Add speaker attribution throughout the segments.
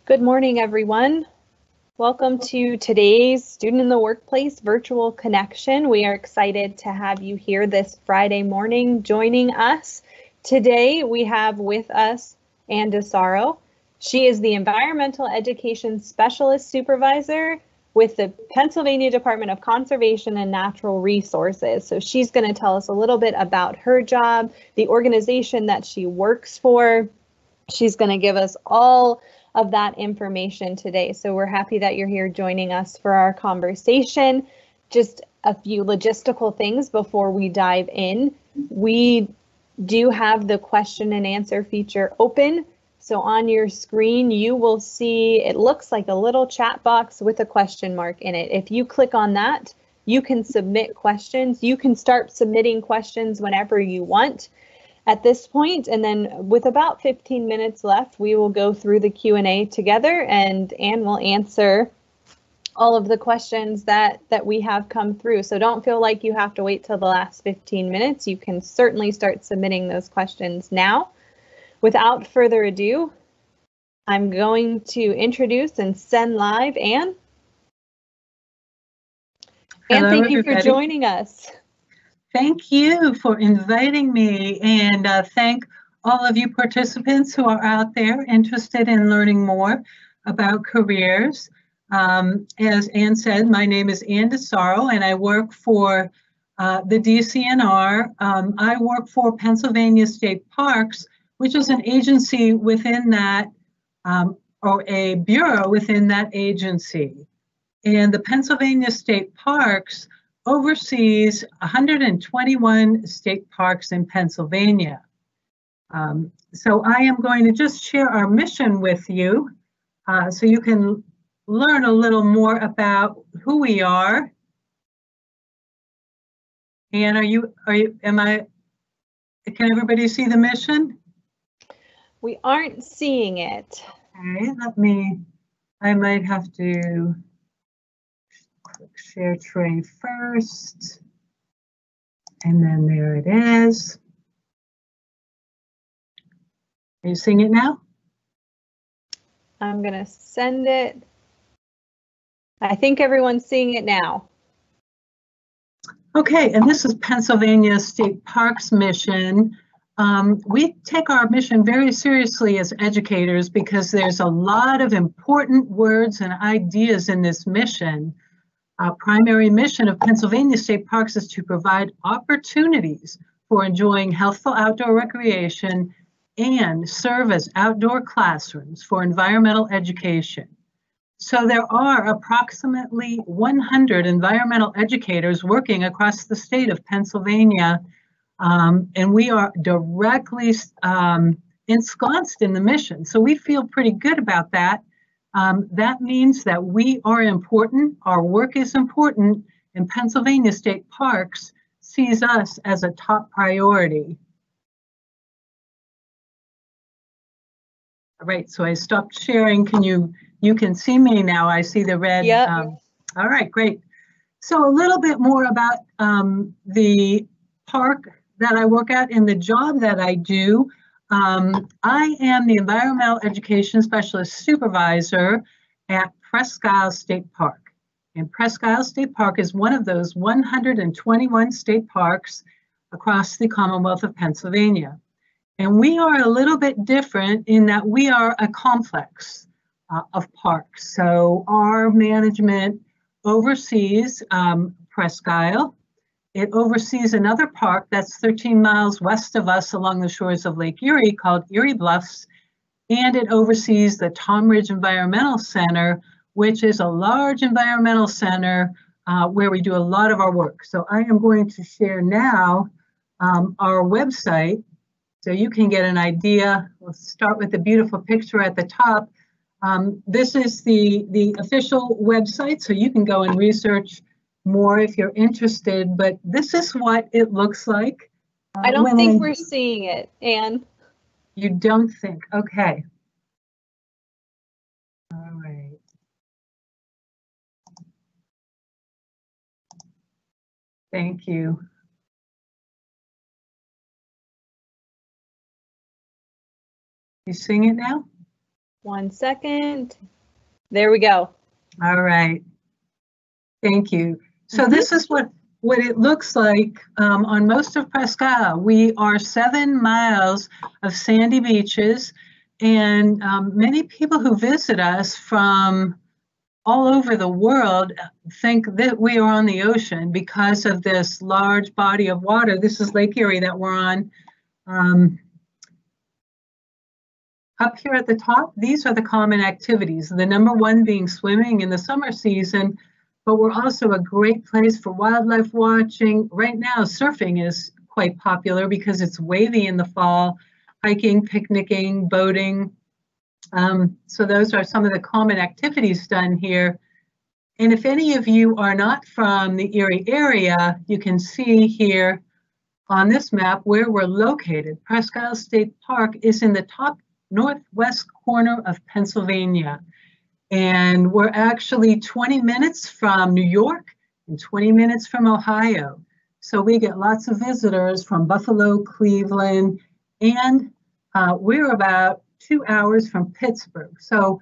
Speaker 1: Good morning, everyone. Welcome to today's Student in the Workplace virtual connection. We are excited to have you here this Friday morning joining us. Today we have with us Ann DeSarro. She is the Environmental Education Specialist Supervisor with the Pennsylvania Department of Conservation and Natural Resources. So she's going to tell us a little bit about her job, the organization that she works for. She's going to give us all of that information today. So we're happy that you're here joining us for our conversation. Just a few logistical things before we dive in. We do have the question and answer feature open. So on your screen, you will see, it looks like a little chat box with a question mark in it. If you click on that, you can submit questions. You can start submitting questions whenever you want at this point, and then with about 15 minutes left, we will go through the Q&A together, and Ann will answer all of the questions that we have come through. So don't feel like you have to wait till the last 15 minutes. You can certainly start submitting those questions now. Without further ado, I'm going to introduce and send live Ann. Ann, thank you for joining us.
Speaker 2: Thank you for inviting me, and thank all of you participants who are out there interested in learning more about careers. As Ann said, my name is Ann DeSarro, and I work for the DCNR. I work for Pennsylvania State Parks, which is an agency within that, or a bureau within that agency. And the Pennsylvania State Parks oversees 121 state parks in Pennsylvania. So I am going to just share our mission with you so you can learn a little more about who we are. And can everybody see the mission?
Speaker 1: We aren't seeing it.
Speaker 2: Okay, I might have to share tray first, and then there it is. Are you seeing it now?
Speaker 1: I'm gonna send it. I think everyone's seeing it now.
Speaker 2: Okay, and this is Pennsylvania State Parks mission. We take our mission very seriously as educators because there's a lot of important words and ideas in this mission. Our primary mission of Pennsylvania State Parks is to provide opportunities for enjoying healthful outdoor recreation and serve as outdoor classrooms for environmental education. So there are approximately 100 environmental educators working across the state of Pennsylvania, and we are directly ensconced in the mission. So we feel pretty good about that. That means that we are important, our work is important, and Pennsylvania State Parks sees us as a top priority. All right, so I stopped sharing. You can see me now. I see the red.
Speaker 1: Yep.
Speaker 2: All right, great. So a little bit more about the park that I work at and the job that I do. I am the Environmental Education Specialist Supervisor at Presque Isle State Park. And Presque Isle State Park is one of those 121 state parks across the Commonwealth of Pennsylvania. And we are a little bit different in that we are a complex of parks. So our management oversees Presque Isle. It oversees another park that's 13 miles west of us along the shores of Lake Erie called Erie Bluffs, and it oversees the Tom Ridge Environmental Center, which is a large environmental center where we do a lot of our work. So I am going to share now our website so you can get an idea. We'll start with the beautiful picture at the top. This is the official website, so you can go and research more if you're interested, but this is what it looks like.
Speaker 1: I don't think we're seeing it, Ann.
Speaker 2: You don't think? Okay. All right. Thank you. You seeing it now?
Speaker 1: 1 second. There we go.
Speaker 2: All right. Thank you. So this is what it looks like on most of Presque Isle. We are 7 miles of sandy beaches, and many people who visit us from all over the world think that we are on the ocean because of this large body of water. This is Lake Erie that we're on. Up here at the top, these are the common activities. The number one being swimming in the summer season, but we're also a great place for wildlife watching. Right now, surfing is quite popular because it's wavy in the fall, hiking, picnicking, boating. So those are some of the common activities done here. And if any of you are not from the Erie area, you can see here on this map where we're located. Presque Isle State Park is in the top northwest corner of Pennsylvania. And we're actually 20 minutes from New York and 20 minutes from Ohio. So we get lots of visitors from Buffalo, Cleveland, and we're about 2 hours from Pittsburgh. So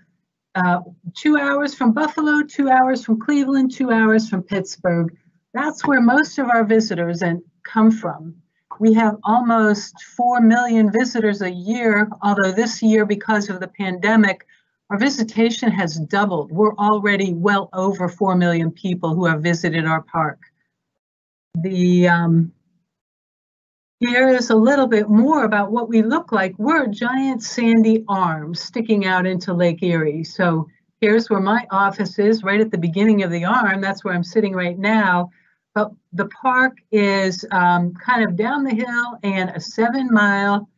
Speaker 2: 2 hours from Buffalo, 2 hours from Cleveland, 2 hours from Pittsburgh. That's where most of our visitors come from. We have almost 4 million visitors a year, although this year, because of the pandemic, our visitation has doubled. We're already well over 4 million people who have visited our park. Here is a little bit more about what we look like. We're giant sandy arms sticking out into Lake Erie. So here's where my office is, right at the beginning of the arm. That's where I'm sitting right now. But the park is kind of down the hill and a 7-mile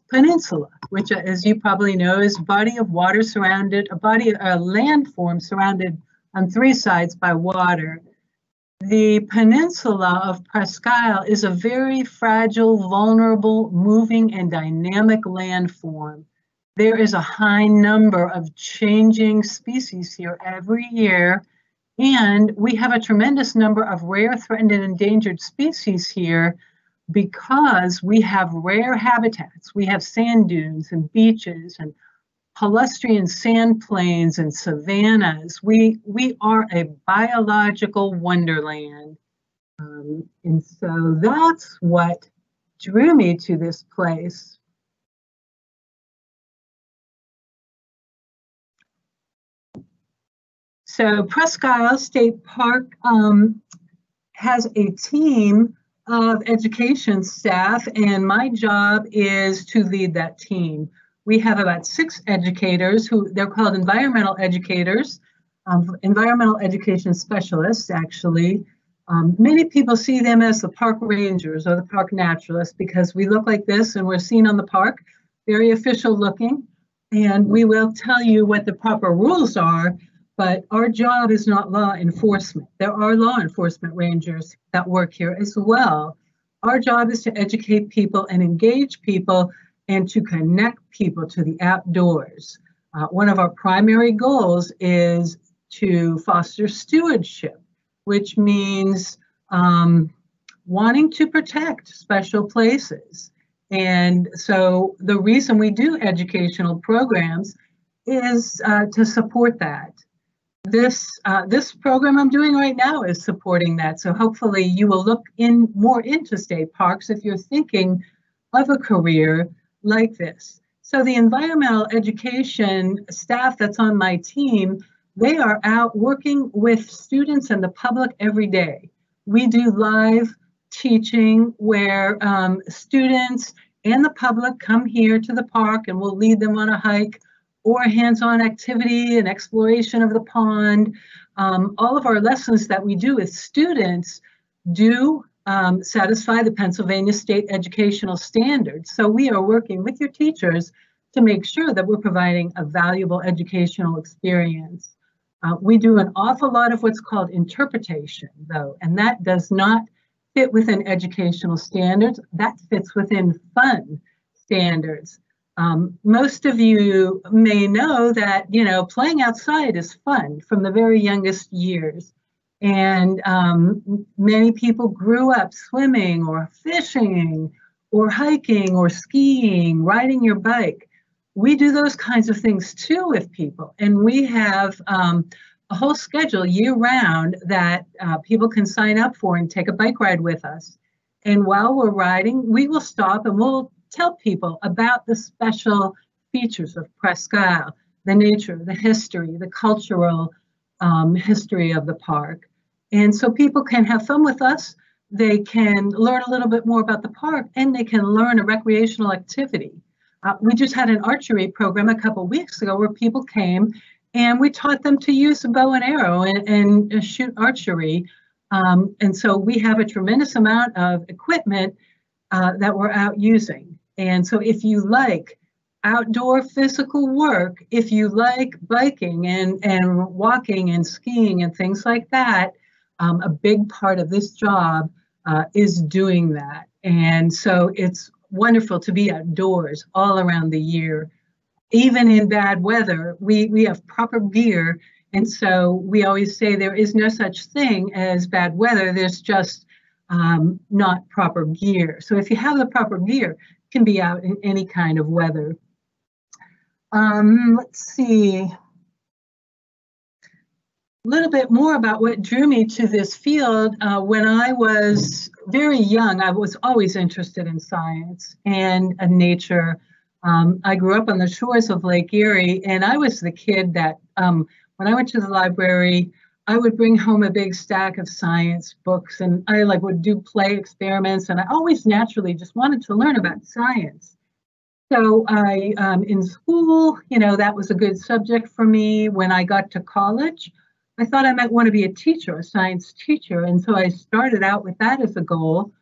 Speaker 2: peninsula, which, as you probably know, is a body of water surrounded, a landform surrounded on 3 sides by water. The peninsula of Presque Isle is a very fragile, vulnerable, moving, and dynamic landform. There is a high number of changing species here every year, and we have a tremendous number of rare, threatened, and endangered species here because we have rare habitats. We have sand dunes and beaches and palustrian sand plains and savannas. We are a biological wonderland. And so that's what drew me to this place. So Presque Isle State Park has a team of education staff, and my job is to lead that team. We have about 6 educators who they're called environmental educators, environmental education specialists, actually. Many people see them as the park rangers or the park naturalists because we look like this and we're seen on the park, very official looking, and we will tell you what the proper rules are, but our job is not law enforcement. There are law enforcement rangers that work here as well. Our job is to educate people and engage people and to connect people to the outdoors. One of our primary goals is to foster stewardship, which means wanting to protect special places. And so the reason we do educational programs is to support that. This program I'm doing right now is supporting that. So hopefully you will look more into state parks if you're thinking of a career like this. So the environmental education staff that's on my team, they are out working with students and the public every day. We do live teaching where students and the public come here to the park and we'll lead them on a hike or a hands-on activity, an exploration of the pond. All of our lessons that we do with students do satisfy the Pennsylvania State Educational Standards. So we are working with your teachers to make sure that we're providing a valuable educational experience. We do an awful lot of what's called interpretation, though, and that does not fit within educational standards. That fits within fun standards. Most of you may know that, playing outside is fun from the very youngest years. And many people grew up swimming or fishing or hiking or skiing, riding your bike. we do those kinds of things too with people. And we have a whole schedule year-round that people can sign up for and take a bike ride with us. And while we're riding, we will stop and we'll tell people about the special features of Presque Isle, the nature, the history, the cultural history of the park. And so people can have fun with us. They can learn a little bit more about the park, and they can learn a recreational activity. We just had an archery program a couple weeks ago where people came and we taught them to use a bow and arrow and shoot archery. And so we have a tremendous amount of equipment that we're out using. And so if you like outdoor physical work, if you like biking and walking and skiing and things like that, a big part of this job is doing that. And so it's wonderful to be outdoors all around the year. Even in bad weather, we have proper gear. And so we always say there is no such thing as bad weather. There's just not proper gear. So if you have the proper gear, you can be out in any kind of weather. Let's see. A little bit more about what drew me to this field. When I was very young, I was always interested in science and nature. I grew up on the shores of Lake Erie, and I was the kid that when I went to the library, I would bring home a big stack of science books, and I would do play experiments, and I always naturally just wanted to learn about science. So I, in school, that was a good subject for me. When I got to college, I thought I might want to be a teacher, a science teacher. And so I started out with that as a goal.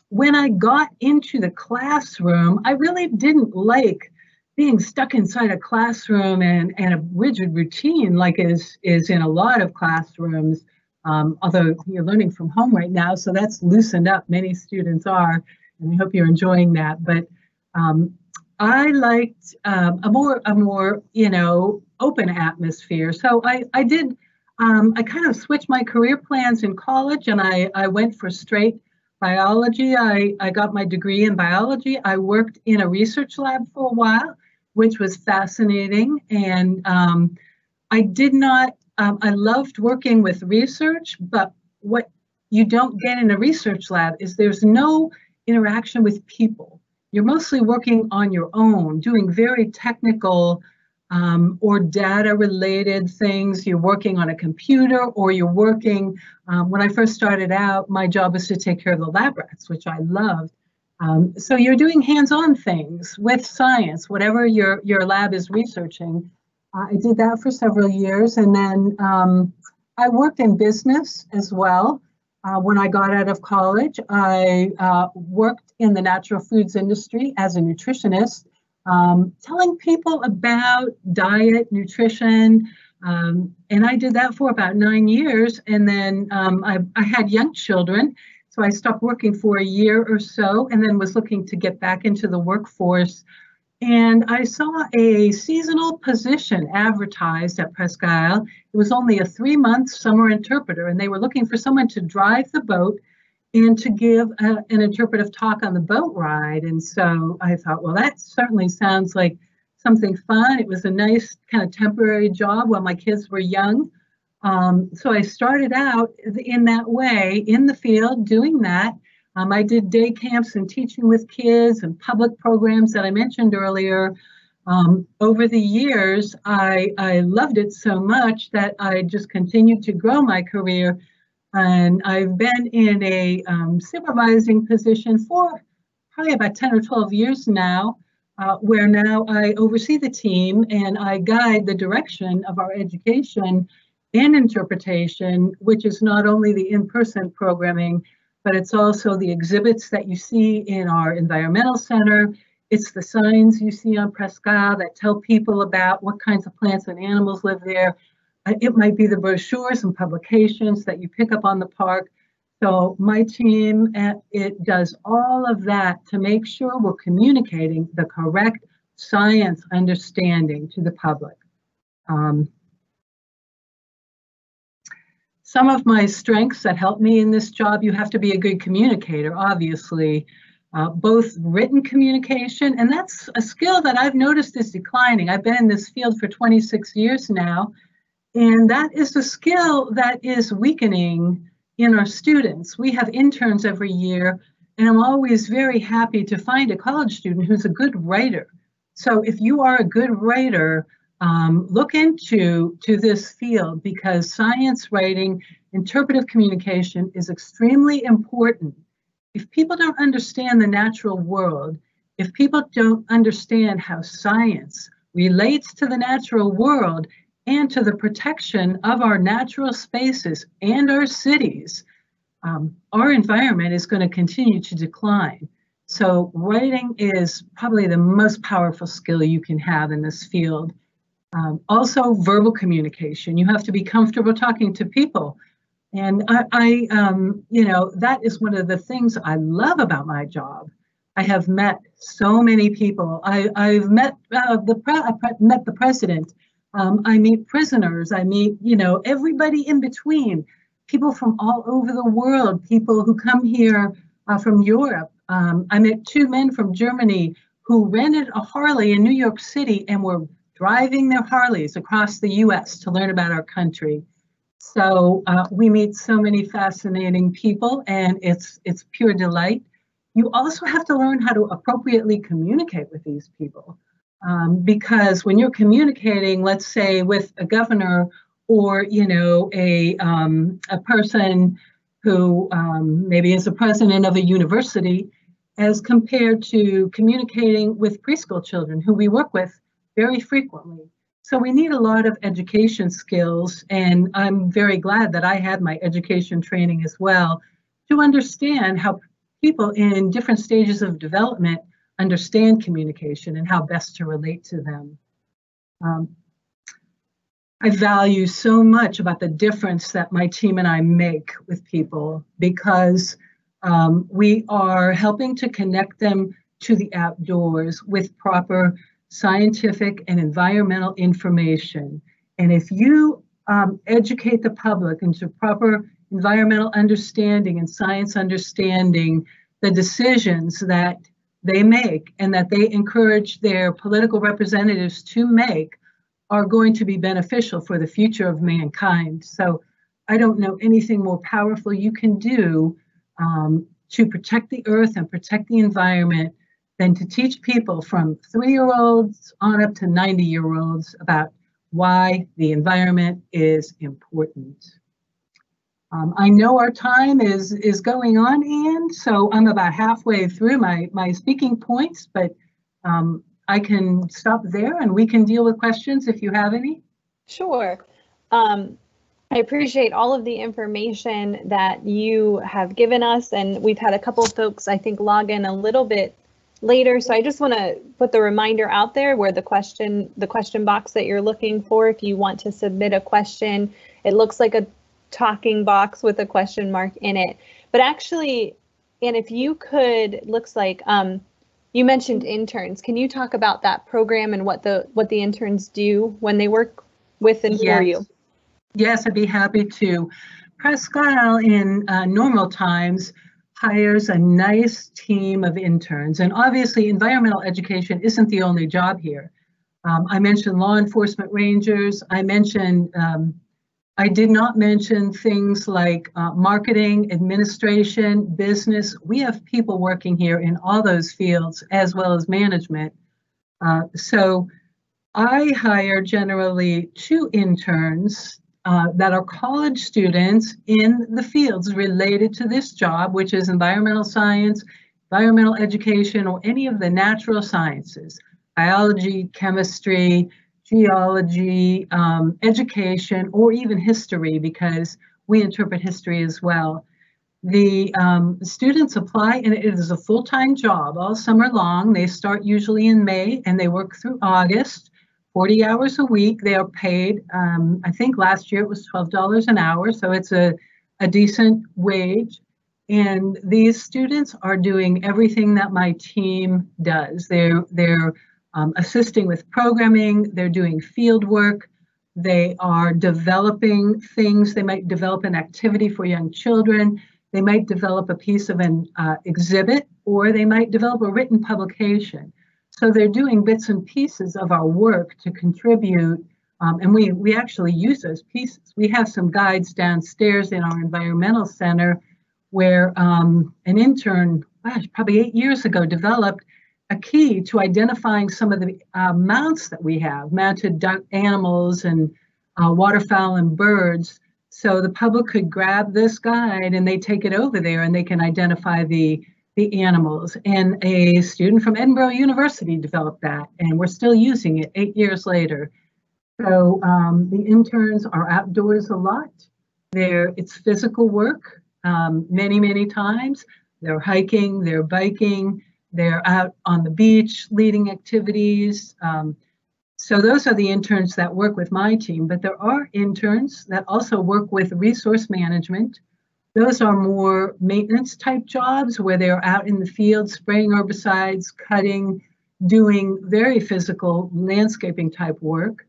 Speaker 2: When I got into the classroom, I really didn't like being stuck inside a classroom and a rigid routine like is in a lot of classrooms, although you're learning from home right now, so that's loosened up. Many students are, and I hope you're enjoying that. But I liked a more open atmosphere. So I kind of switched my career plans in college, and I went for straight biology. I got my degree in biology. I worked in a research lab for a while, which was fascinating. And I loved working with research, but what you don't get in a research lab is there's no interaction with people. You're mostly working on your own, doing very technical or data-related things. You're working on a computer, or you're working, when I first started out, my job was to take care of the lab rats, which I loved. So you're doing hands-on things with science, whatever your lab is researching. I did that for several years, and then I worked in business as well. When I got out of college, I worked in the natural foods industry as a nutritionist, telling people about diet, nutrition, and I did that for about 9 years. And then I had young children, so I stopped working for a year or so, and then was looking to get back into the workforce. And I saw a seasonal position advertised at Presque Isle. It was only a 3-month summer interpreter, and they were looking for someone to drive the boat and to give an interpretive talk on the boat ride. And so I thought, well, that certainly sounds like something fun. It was a nice kind of temporary job while my kids were young. So I started out in that way, in the field, doing that. I did day camps and teaching with kids and public programs that I mentioned earlier. Over the years, I loved it so much that I just continued to grow my career. And I've been in a supervising position for probably about 10 or 12 years now, where now I oversee the team and I guide the direction of our education and interpretation, which is not only the in-person programming, but it's also the exhibits that you see in our environmental center. It's the signs you see on Presque Isle that tell people about what kinds of plants and animals live there. It might be the brochures and publications that you pick up on the park. So my team, it does all of that to make sure we're communicating the correct science understanding to the public. Some of my strengths that help me in this job, you have to be a good communicator, obviously. both written communication, and that's a skill that I've noticed is declining. I've been in this field for 26 years now, and that is a skill that is weakening in our students. We have interns every year, and I'm always very happy to find a college student who's a good writer. So if you are a good writer, look into this field, because science writing, interpretive communication is extremely important. If people don't understand the natural world, if people don't understand how science relates to the natural world and to the protection of our natural spaces and our cities, our environment is going to continue to decline. So writing is probably the most powerful skill you can have in this field. Also, verbal communication. You have to be comfortable talking to people. And that is one of the things I love about my job. I have met so many people. I've met the president. I meet prisoners. I meet, everybody in between. People from all over the world. People who come here from Europe. I met 2 men from Germany who rented a Harley in New York City and were driving their Harleys across the U.S. to learn about our country. So we meet so many fascinating people, and it's pure delight. You also have to learn how to appropriately communicate with these people, because when you're communicating, let's say with a governor or a person who maybe is the president of a university, as compared to communicating with preschool children who we work with very frequently. So we need a lot of education skills, and I'm very glad that I had my education training as well to understand how people in different stages of development understand communication and how best to relate to them. I value so much about the difference that my team and I make with people, because we are helping to connect them to the outdoors with proper scientific and environmental information. And if you educate the public into proper environmental understanding and science understanding, the decisions that they make and that they encourage their political representatives to make are going to be beneficial for the future of mankind. So I don't know anything more powerful you can do to protect the earth and protect the environment than to teach people from 3-year-olds on up to 90-year-olds about why the environment is important. I know our time is going on, Anne, so I'm about halfway through my speaking points, but I can stop there and we can deal with questions if you have any.
Speaker 1: Sure. I appreciate all of the information that you have given us, and we've had a couple of folks, I think, log in a little bit later. So I just want to put the reminder out there where the question box that you're looking for, if you want to submit a question, it looks like a talking box with a question mark in it. But actually, and if you could, looks like you mentioned interns. Can you talk about that program and what the interns do when they work with and for you?
Speaker 2: Yes, I'd be happy to. Presque Isle in normal times hires a nice team of interns. And obviously, environmental education isn't the only job here. I mentioned law enforcement rangers. I did not mention things like marketing, administration, business. We have people working here in all those fields, as well as management. So I hire generally 2 interns that are college students in the fields related to this job, which is environmental science, environmental education, or any of the natural sciences, biology, chemistry, geology, education, or even history, because we interpret history as well. The students apply, and it is a full-time job all summer long. They start usually in May and they work through August. 40 hours a week. They are paid, I think last year it was $12 an hour, so it's a decent wage. And these students are doing everything that my team does. They're assisting with programming, they're doing field work, they are developing things. They might develop an activity for young children. They might develop a piece of an exhibit, or they might develop a written publication. So they're doing bits and pieces of our work to contribute, and we actually use those pieces. We have some guides downstairs in our environmental center where an intern, gosh, probably 8 years ago, developed a key to identifying some of the mounts that we have, mounted animals and waterfowl and birds. So the public could grab this guide and they take it over there and they can identify the animals. And a student from Edinburgh University developed that, and we're still using it 8 years later. So the interns are outdoors a lot. It's physical work many times. They're hiking, they're biking, they're out on the beach leading activities. So those are the interns that work with my team, but there are interns that also work with resource management. Those are more maintenance type jobs where they're out in the field spraying herbicides, cutting, doing very physical landscaping type work.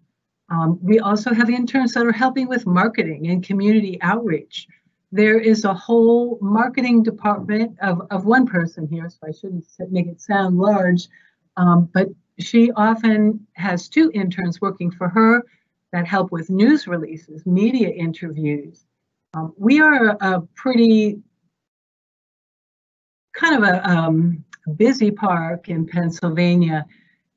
Speaker 2: We also have interns that are helping with marketing and community outreach. There is a whole marketing department of one person here, so I shouldn't make it sound large, but she often has 2 interns working for her that help with news releases, media interviews. We are a pretty kind of a busy park in Pennsylvania.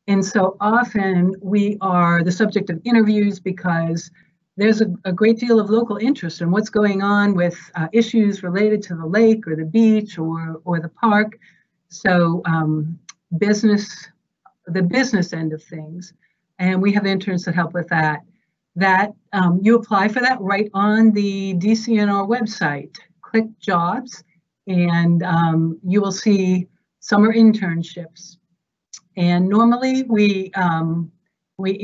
Speaker 2: And so often we are the subject of interviews because there's a great deal of local interest in what's going on with issues related to the lake or the beach or the park. So the business end of things. And we have interns that help with that. You apply for that right on the DCNR website. Click jobs and you will see summer internships. And normally we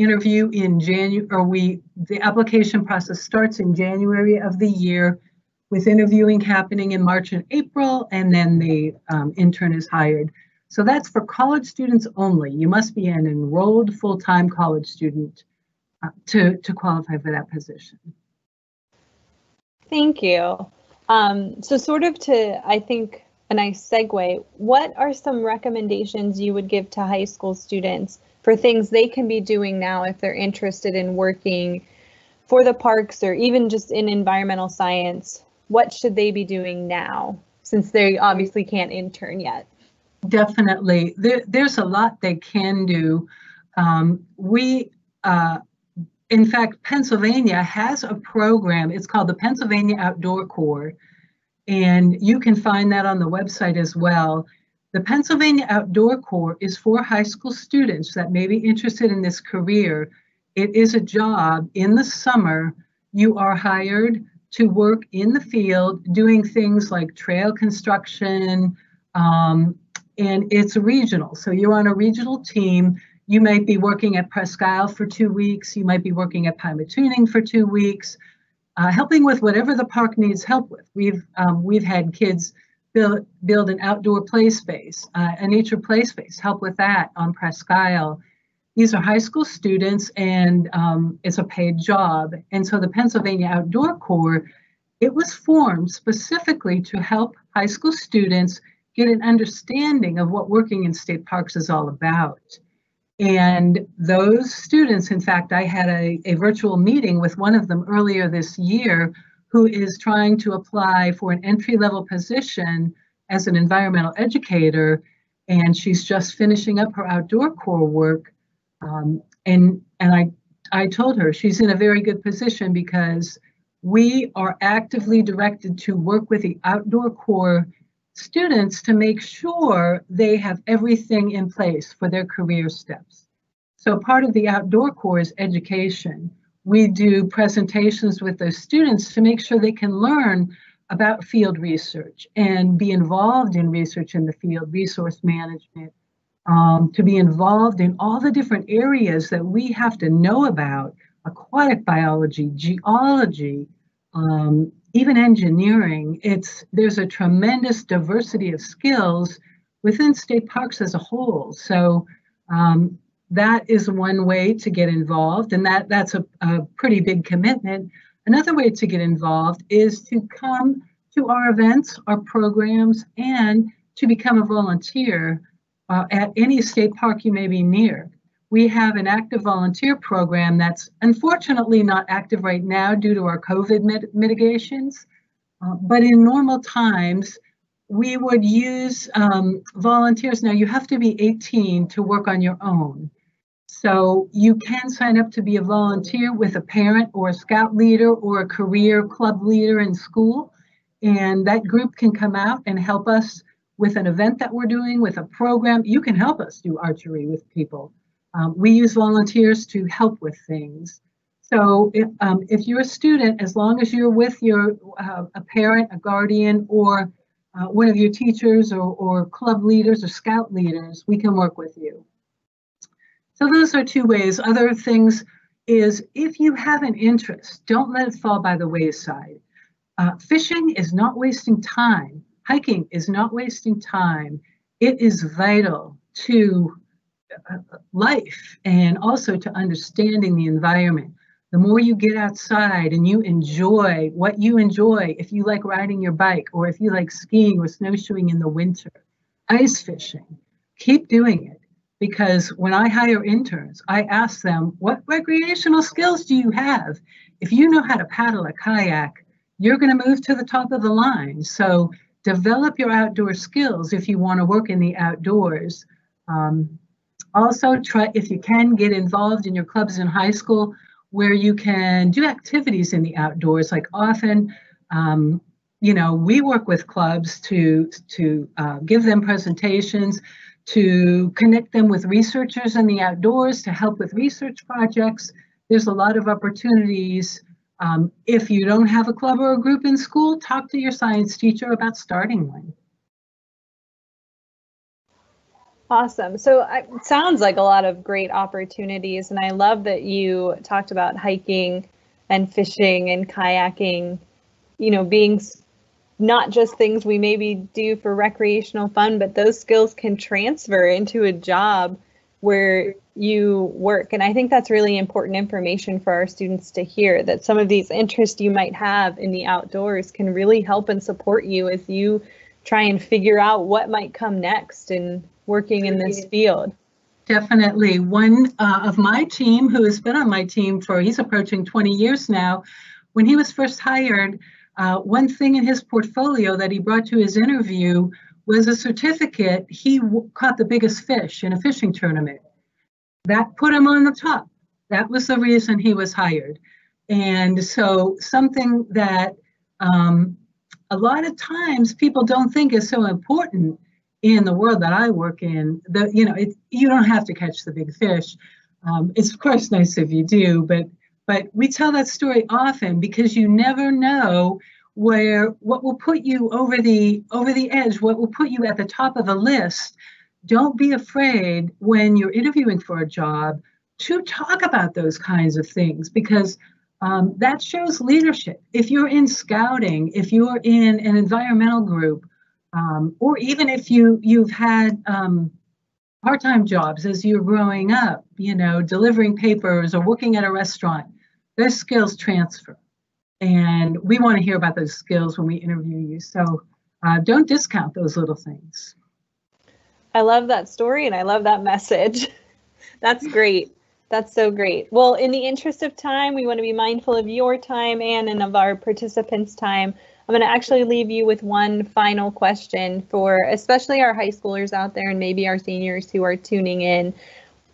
Speaker 2: interview in January, the application process starts in January of the year with interviewing happening in March and April, and then the intern is hired. So that's for college students only. You must be an enrolled full-time college student to qualify for that position.
Speaker 1: Thank you. So sort of I think, a nice segue, what are some recommendations you would give to high school students for things they can be doing now if they're interested in working for the parks or even just in environmental science? What should they be doing now since they obviously can't intern yet?
Speaker 2: Definitely. There's a lot they can do. In fact, Pennsylvania has a program. It's called the Pennsylvania Outdoor Corps, and you can find that on the website as well. The Pennsylvania Outdoor Corps is for high school students that may be interested in this career. It is a job in the summer. You are hired to work in the field doing things like trail construction, and it's regional. So you're on a regional team. You might be working at Presque Isle for 2 weeks. You might be working at Pymatuning for 2 weeks, helping with whatever the park needs help with. We've had kids build an outdoor play space, a nature play space, help with that on Presque Isle. These are high school students, and it's a paid job. And so the Pennsylvania Outdoor Corps, it was formed specifically to help high school students get an understanding of what working in state parks is all about. And those students, in fact, I had a virtual meeting with one of them earlier this year who is trying to apply for an entry-level position as an environmental educator, and she's just finishing up her outdoor corps work. And I told her she's in a very good position because we are actively directed to work with the outdoor corps students to make sure they have everything in place for their career steps. So part of the outdoor corps is education. We do presentations with those students to make sure they can learn about field research and be involved in research in the field, resource management, to be involved in all the different areas that we have to know about: aquatic biology, geology, even engineering. There's a tremendous diversity of skills within state parks as a whole. So that is one way to get involved, and that's a pretty big commitment. Another way to get involved is to come to our events, our programs, and to become a volunteer at any state park you may be near. We have an active volunteer program that's unfortunately not active right now due to our COVID mitigations, but in normal times, we would use volunteers. Now you have to be 18 to work on your own. So you can sign up to be a volunteer with a parent or a scout leader or a career club leader in school. And that group can come out and help us with an event that we're doing, with a program. You can help us do archery with people. We use volunteers to help with things. So if you're a student, as long as you're with your a parent, a guardian, or one of your teachers or club leaders or scout leaders, we can work with you. So those are two ways. Other things is if you have an interest, don't let it fall by the wayside. Fishing is not wasting time. Hiking is not wasting time. It is vital to life and also to understanding the environment. The more you get outside and you enjoy what you enjoy, if you like riding your bike or if you like skiing or snowshoeing in the winter, ice fishing, keep doing it. Because when I hire interns, I ask them, what recreational skills do you have? If you know how to paddle a kayak, you're going to move to the top of the line. So develop your outdoor skills if you want to work in the outdoors. Also, try, if you can, get involved in your clubs in high school where you can do activities in the outdoors. Like often, we work with clubs to give them presentations, to connect them with researchers in the outdoors, to help with research projects. There's a lot of opportunities. If you don't have a club or a group in school, talk to your science teacher about starting one.
Speaker 1: Awesome. So it sounds like a lot of great opportunities, and I love that you talked about hiking and fishing and kayaking, being not just things we maybe do for recreational fun, but those skills can transfer into a job where you work. And I think that's really important information for our students to hear, that some of these interests you might have in the outdoors can really help and support you as you try and figure out what might come next in working in this field.
Speaker 2: Definitely. One of my team, who has been on my team he's approaching 20 years now, when he was first hired, one thing in his portfolio that he brought to his interview was a certificate. He caught the biggest fish in a fishing tournament. That put him on the top. That was the reason he was hired. And so something that a lot of times people don't think is so important in the world that I work in, that you don't have to catch the big fish. It's of course nice if you do, but we tell that story often because you never know what will put you over the edge, what will put you at the top of the list. Don't be afraid when you're interviewing for a job to talk about those kinds of things, because that shows leadership. If you're in scouting, if you're in an environmental group, or even if you've had part-time jobs as you're growing up, delivering papers or working at a restaurant, those skills transfer. And we want to hear about those skills when we interview you. So don't discount those little things.
Speaker 1: I love that story and I love that message. That's great. That's so great. Well, in the interest of time, we want to be mindful of your time and of our participants' time. I'm going to actually leave you with one final question for especially our high schoolers out there and maybe our seniors who are tuning in.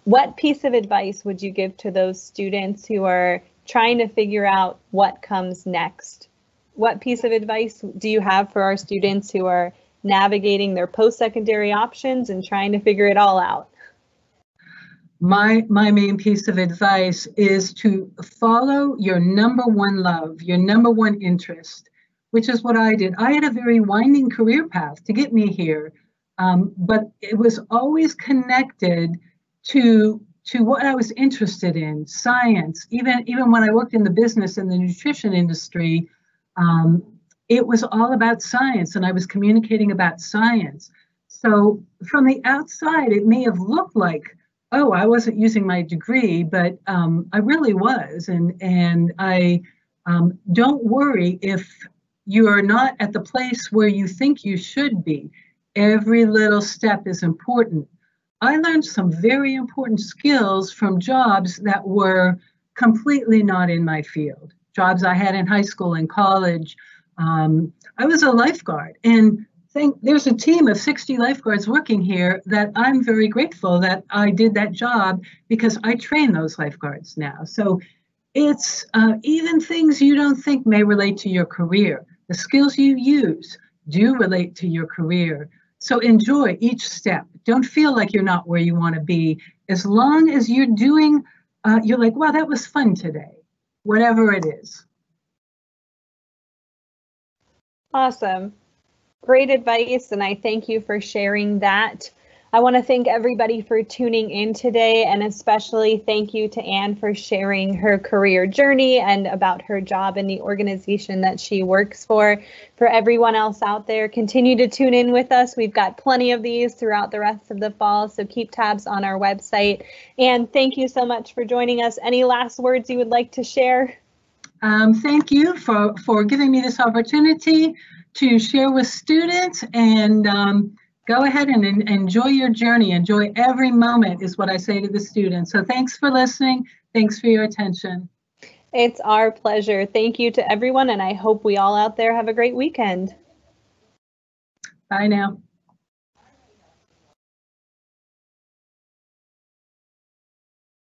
Speaker 1: What piece of advice would you give to those students who are trying to figure out what comes next? What piece of advice do you have for our students who are navigating their post-secondary options and trying to figure it all out?
Speaker 2: My main piece of advice is to follow your number one love, your number one interest, which is what I did. I had a very winding career path to get me here, but it was always connected to what I was interested in, science. Even when I worked in the business and the nutrition industry, it was all about science, and I was communicating about science. So from the outside, it may have looked like, oh, I wasn't using my degree, but I really was. And I don't worry if you are not at the place where you think you should be. Every little step is important. I learned some very important skills from jobs that were completely not in my field. Jobs I had in high school and college. I was a lifeguard, and there's a team of 60 lifeguards working here that I'm very grateful that I did that job because I train those lifeguards now. So it's even things you don't think may relate to your career. The skills you use do relate to your career. So enjoy each step. Don't feel like you're not where you want to be. As long as you're doing, you're like, wow, that was fun today, whatever it is.
Speaker 1: Awesome. Great advice, and I thank you for sharing that. I want to thank everybody for tuning in today, and especially thank you to Anne for sharing her career journey and about her job in the organization that she works for. For everyone else out there, continue to tune in with us. We've got plenty of these throughout the rest of the fall, so keep tabs on our website. And thank you so much for joining us. Any last words you would like to share?
Speaker 2: Thank you for giving me this opportunity to share with students, and go ahead and enjoy your journey. Enjoy every moment is what I say to the students. So thanks for listening. Thanks for your attention.
Speaker 1: It's our pleasure. Thank you to everyone, and I hope we all out there have a great weekend.
Speaker 2: Bye now.